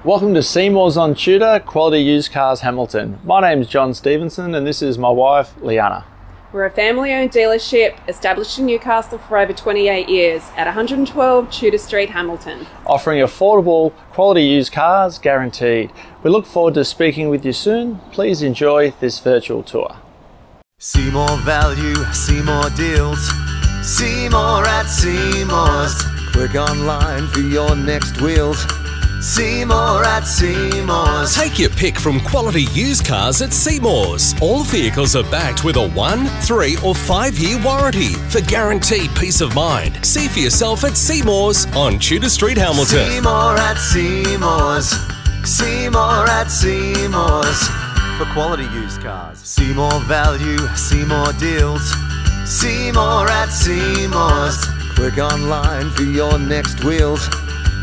Welcome to Seymour's on T.U.D.O.R, Quality Used Cars Hamilton. My name's John Stevenson and this is my wife, Liana. We're a family-owned dealership established in Newcastle for over 28 years at 112 Tudor Street, Hamilton. Offering affordable, quality used cars guaranteed. We look forward to speaking with you soon. Please enjoy this virtual tour. See more value, see more deals. See more at Seymour's. Click online for your next wheels. See more at Seymour's. Take your pick from quality used cars at Seymour's. All vehicles are backed with a 1, 3 or 5 year warranty for guaranteed peace of mind. See for yourself at Seymour's on Tudor Street, Hamilton. See more at Seymour's. See more at Seymour's. For quality used cars. See more value, see more deals. See more at Seymour's. Click online for your next wheels.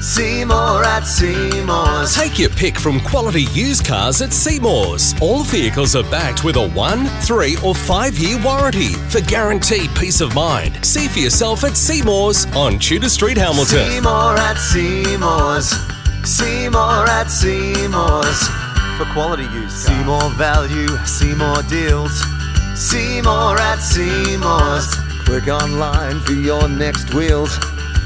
See more at Seymour's. Take your pick from quality used cars at Seymour's. All vehicles are backed with a 1, 3 or 5 year warranty for guaranteed peace of mind. See for yourself at Seymour's on Tudor Street, Hamilton. See more at Seymour's. See more at Seymour's. For quality used cars. See more value, see more deals. See more at Seymour's. Click online for your next wheels.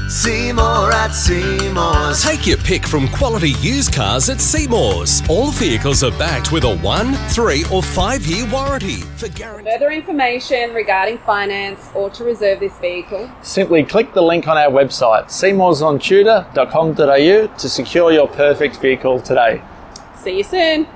See more at Seymour's. Take your pick from quality used cars at Seymour's. All vehicles are backed with a 1, 3 or 5 year warranty for guarantee. Further information regarding finance or to reserve this vehicle, Simply click the link on our website, seymoursontudor.com.au, to secure your perfect vehicle today. see you soon.